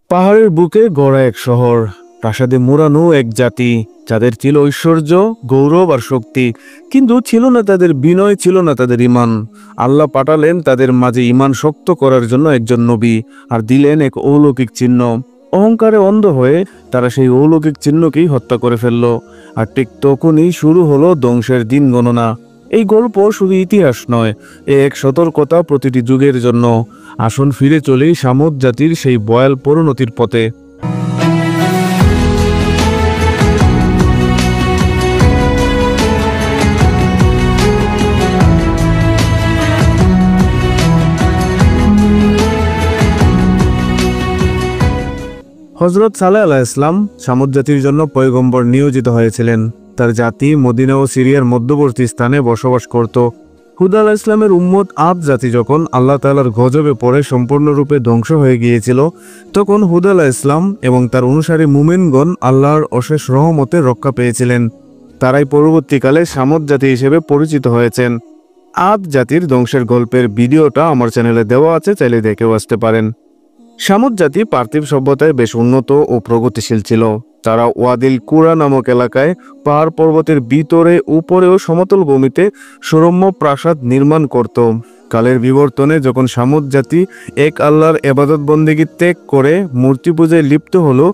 পাহাড়ের বুকে গড়া এক শহর, প্রাসাদে মোড়ানো এক জাতি, যাদের ছিল ঐশ্বর্য, গৌরব আর শক্তি, কিন্তু ছিল না তাদের বিনয়, ছিল না তাদের ঈমান। আল্লাহ পাঠালেন তাদের মাঝে ঈমান শক্ত করার জন্য একজন নবী, আর দিলেন এক অলৌকিক চিহ্ন। অহংকারে অন্ধ হয়ে তারা সেই অলৌকিক চিহ্নকেই হত্যা করে ফেলল। আর ঠিক তখনই শুরু হলো ধ্বংসের দিন গণনা। এই গল্প শুধু ইতিহাস নয়, এ এক সতর্কতা প্রতিটি যুগের জন্য। আসুন ফিরে চলি সামুদ জাতির সেই ভয়াল পরিণতির পথে। হযরত সালেহ আলাইহিস সালাম সামুদ জাতির জন্য পয়গম্বর নিয়োজিত হয়েছিলেন। তার জাতি মদিনা ও সিরিয়ার মধ্যবর্তী স্থানে বসবাস করত। হুদ আলাইহিস সালামের উম্মত আদ জাতি যখন আল্লাহ তাআলার গজবে পড়ে সম্পূর্ণরূপে ধ্বংস হয়ে গিয়েছিল, তখন হুদ আলাইহিস সালাম এবং তার অনুসারী মুমিনগণ আল্লাহর অশেষ রহমতে রক্ষা পেয়েছিলেন। তারাই পরবর্তীকালে সামুদ জাতি হিসেবে পরিচিত হয়েছেন। আদ জাতির ধ্বংসের গল্পের ভিডিওটা আমার চ্যানেলে দেওয়া আছে, চাইলে দেখেও আসতে পারেন। সামুদ জাতি পার্থিব সভ্যতায় বেশ উন্নত ও প্রগতিশীল ছিল। তারা ওয়াদিল কুরা নামক এলাকায় পাহাড় পর্বতের ভিতরে, উপরে ও সমতল ভূমিতে সুরম্য প্রাসাদ নির্মাণ করত। কালের বিবর্তনে যখন সামুদ জাতি এক আল্লাহর ইবাদত বন্দেগী ত্যাগ করে মূর্তি পূজায় লিপ্ত হলো,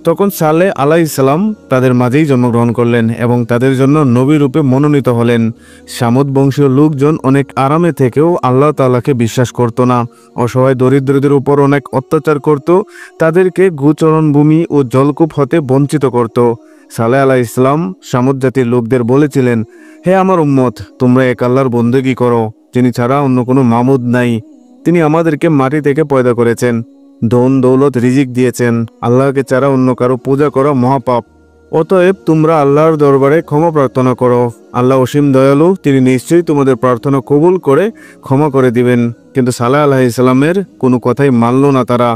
তখন সালেহ আলাইহিস সালাম তাদের মাঝেই জন্মগ্রহণ করলেন এবং তাদের জন্য নবী রূপে মনোনীত হলেন। সামুদ বংশীয় লোকজন অনেক আরামে থেকেও আল্লাহ তাআলাকে বিশ্বাস করত না। অসহায় দরিদ্রদের উপর অনেক অত্যাচার করত, তাদেরকে গোচরণ ভূমি ও জলকূপ হতে বঞ্চিত করত। সালেহ আলাইহিস সালাম সামুদ জাতির লোকদের বলেছিলেন, হে আমার উম্মত, তোমরা এক আল্লাহর বন্দেগী করো, যিনি ছাড়া অন্য কোনো মাবুদ নাই। তিনি আমাদেরকে মাটি থেকে পয়দা করেছেন, ধন দৌলত রিজিক দিয়েছেন। আল্লাহকে ছাড়া অন্য কারো পূজা করা মহাপাপ। অতএব তোমরা আল্লাহর দরবারে ক্ষমা প্রার্থনা করো। আল্লাহ অসীম দয়ালু, তিনি নিশ্চয়ই তোমাদের প্রার্থনা কবুল করে ক্ষমা করে দিবেন। কিন্তু সালেহ আলাইহিস সালামের কোনো কথাই মানল না তারা।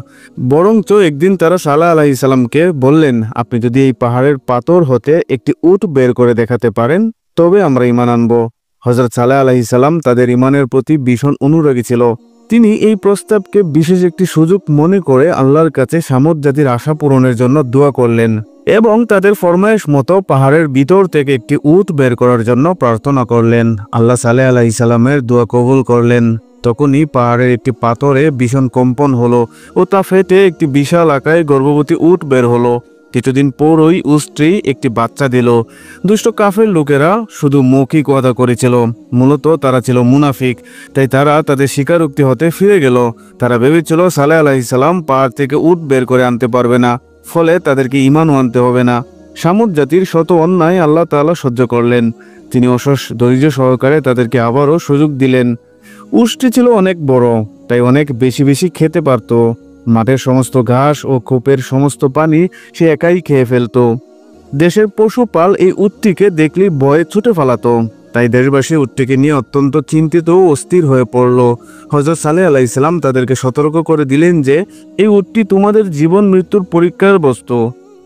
বরঞ্চ একদিন তারা সালেহ আলাইহিস সালামকে বললেন, আপনি যদি এই পাহাড়ের পাথর হতে একটি উট বের করে দেখাতে পারেন, তবে আমরা ঈমান আনব। হযরত সালেহ আলাইহিস সালাম তাদের ঈমানের প্রতি ভীষণ অনুরাগী ছিল। তিনি এই প্রস্তাবকে বিশেষ একটি সুযোগ মনে করে আল্লাহর কাছে সামুদ জাতির আশা পূরণের জন্য দোয়া করলেন এবং তাদের ফরমায়েশ মতো পাহাড়ের ভিতর থেকে একটি উট বের করার জন্য প্রার্থনা করলেন। আল্লাহ সালেহ আলাইহিস সালামের দোয়া কবুল করলেন। তখনই পাহাড়ের একটি পাথরে ভীষণ কম্পন হলো ও তা ফেটে একটি বিশাল আকারে গর্ভবতী উট বের হলো। কিছুদিন পরই উষ্ট্রি একটি বাচ্চা দিল। দুষ্ট কাফের লোকেরা শুধু মৌখিক ওয়াদা করেছিল, মূলত তারা ছিল মুনাফিক। তাই তারা তাদের স্বীকারোক্তি হতে ফিরে গেল। তারা ভেবেছিল সালেহ আলাইহিস সালাম পাহাড় থেকে উট বের করে আনতে পারবে না, ফলে তাদেরকে ঈমানও আনতে হবে না। সামুদ জাতির শত অন্যায় আল্লাহ তাআলা সহ্য করলেন। তিনি অশেষ ধৈর্য সহকারে তাদেরকে আবারও সুযোগ দিলেন। উষ্ট্রি ছিল অনেক বড়, তাই অনেক বেশি বেশি খেতে পারত। মাঠের সমস্ত ঘাস ও কূপের সমস্ত পানি সে একাই খেয়ে ফেলত। দেশের পশুপাল এই উটটিকে দেখলে ভয়ে ছুটে ফালাতো। তাই দেশবাসী উটটিকে নিয়ে অত্যন্ত চিন্তিত ও অস্থির হয়ে পড়ল। হযরত সালেহ আলাইহিস সালাম তাদেরকে সতর্ক করে দিলেন যে এই উটটি তোমাদের জীবন মৃত্যুর পরীক্ষার বস্তু,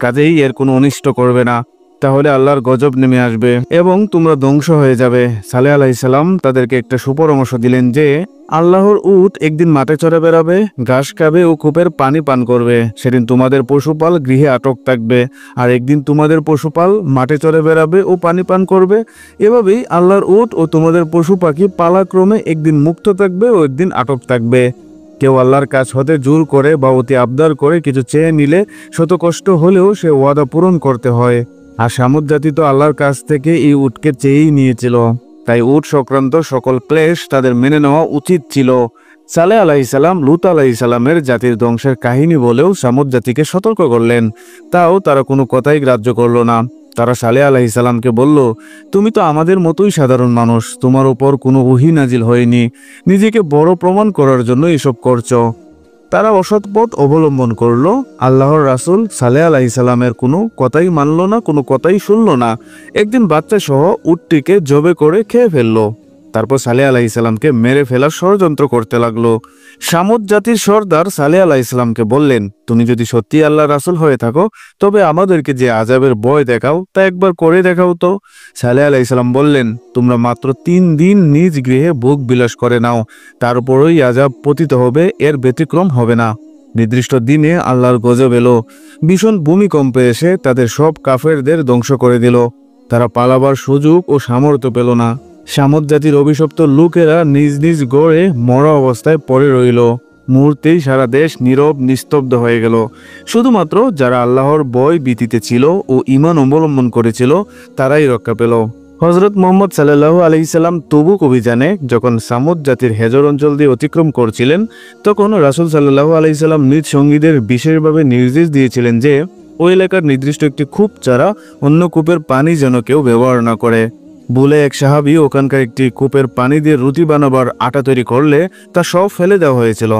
কাজেই এর কোনো অনিষ্ট করবে না, তাহলে আল্লাহর গজব নেমে আসবে এবং তোমরা ধ্বংস হয়ে যাবে। সালেহ আলাইহিস সালাম তাদেরকে একটা সুপরামর্শ দিলেন যে আল্লাহর উট একদিন মাঠে চড়ে বেড়াবে, ঘাস খাবে ও কূপের পানি পান করবে। সেদিন তোমাদের পশুপাল গৃহে আটক থাকবে, আর একদিন তোমাদের পশুপাল মাঠে চড়ে বেড়াবে ও পানি পান করবে। এভাবেই আল্লাহর উট ও তোমাদের পশু পাখি পালাক্রমে একদিন মুক্ত থাকবে ও একদিন আটক থাকবে। কেউ আল্লাহর কাছ হতে জোর করে বা অতি আবদার করে কিছু চেয়ে নিলে শত কষ্ট হলেও সে ওয়াদা পূরণ করতে হয়। আর সামুদ জাতি তো আল্লাহর কাছ থেকে এই উটকে চেয়েই নিয়েছিল, তাই উট সংক্রান্ত সকল ক্লেশ তাদের মেনে নেওয়া উচিত ছিল। সালেহ আলাইহিস সালাম লূত আলাইহিস সালামের জাতির ধ্বংসের কাহিনী বলেও সামুদ জাতিকে সতর্ক করলেন, তাও তারা কোনো কথাই গ্রাহ্য করল না। তারা সালেহ আলাইহিস সালামকে বলল, তুমি তো আমাদের মতোই সাধারণ মানুষ, তোমার উপর কোনো ওহী নাজিল হয়নি, নিজেকে বড় প্রমাণ করার জন্য এসব করছো। তারা অসৎ পথ অবলম্বন করলো। আল্লাহর রাসূল সালেহ আলাইহিস সালামের কোনো কথাই মানল না, কোনো কথাই শুনল না। একদিন বাচ্চা সহ উটটিকে জবে করে খেয়ে ফেললো। তারপর সালেহ আলাইহিস সালামকে মেরে ফেলার ষড়যন্ত্র করতে লাগলো। সামুদ জাতির সর্দার সালেহ আলাইহিস সালামকে বললেন, তুমি যদি সত্যি আল্লাহর রাসূল হয়ে থাকো, তবে আমাদেরকে যে আযাবের ভয় দেখাও তা একবার করে দেখাও তো। সালেহ আলাইহিস সালাম বললেন, তোমরা মাত্র 3 দিন নিজ গৃহে ভোগ বিলাস করে নাও, তারপরই আযাব পতিত হবে, এর ব্যতিক্রম হবে না। নির্দিষ্ট দিনে আল্লাহর গজব এলো। ভীষণ ভূমিকম্পে এসে তাদের সব কাফেরদের ধ্বংস করে দিল। তারা পালাবার সুযোগ ও সামর্থ্য পেল না। সামুদ জাতির অভিশপ্ত লোকেরা নিজ নিজ গড়ে মরা অবস্থায় পড়ে রইল। মুহূর্তেই সারা দেশ নীরব নিস্তব্ধ হয়ে গেল। শুধুমাত্র যারা আল্লাহর ভয় ভীতিতে ছিল ও ঈমান অবলম্বন করেছিল তারাই রক্ষা পেল। হযরত মুহাম্মদ সাল্লাল্লাহু আলাইহি সাল্লাম তবুক অভিযানে যখন সামুদ জাতির হেজর অঞ্চল দিয়ে অতিক্রম করছিলেন, তখন রাসূল সাল্লাল্লাহু আলাইহি সাল্লাম নিজ সঙ্গীদের বিশেষভাবে নির্দেশ দিয়েছিলেন যে ওই এলাকার নির্দিষ্ট একটি কূপ ছাড়া অন্য কূপের পানি যেন কেউ ব্যবহার না করে। ভুলে এক সাহাবী ওখানকার একটি কূপের পানি দিয়ে রুটি বানাবার আটা তৈরি করলে তা সব ফেলে দেওয়া হয়েছিল।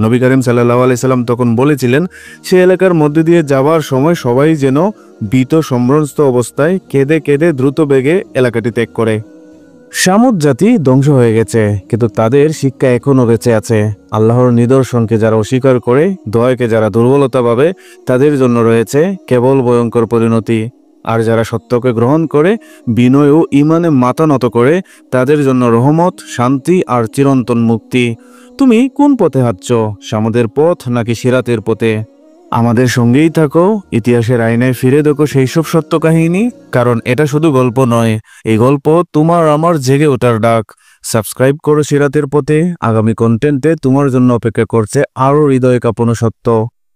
নবী করিম সাল্লাল্লাহু আলাইহি সাল্লাম তখন বলেছিলেন, সে এলাকার মধ্যে দিয়ে যাওয়ার সময় সবাই যেন ভীত সম্ভ্রস্ত অবস্থায় কেঁদে কেঁদে দ্রুত বেগে এলাকাটি ত্যাগ করে। সামুদ জাতি ধ্বংস হয়ে গেছে, কিন্তু তাদের শিক্ষা এখনো বেঁচে আছে। আল্লাহর নিদর্শনকে যারা অস্বীকার করে, দয়াকে যারা দুর্বলতা ভাবে, তাদের জন্য রয়েছে কেবল ভয়ঙ্কর পরিণতি। আর যারা সত্যকে গ্রহণ করে, বিনয় ও ঈমানে মাথা নত করে, তাদের জন্য রহমত, শান্তি আর চিরন্তন মুক্তি। তুমি কোন পথে হাঁটছ, সামুদের পথ নাকি সিরাতের পথে? আমাদের সঙ্গেই থাকো, ইতিহাসের আয়নায় ফিরে দেখো সেই সব সত্য কাহিনী, কারণ এটা শুধু গল্প নয়, এই গল্প তোমার আমার জেগে ওঠার ডাক। সাবস্ক্রাইব করো সিরাতের পথে। আগামী কন্টেন্টে তোমার জন্য অপেক্ষা করছে আরো হৃদয় কাঁপানো সত্য।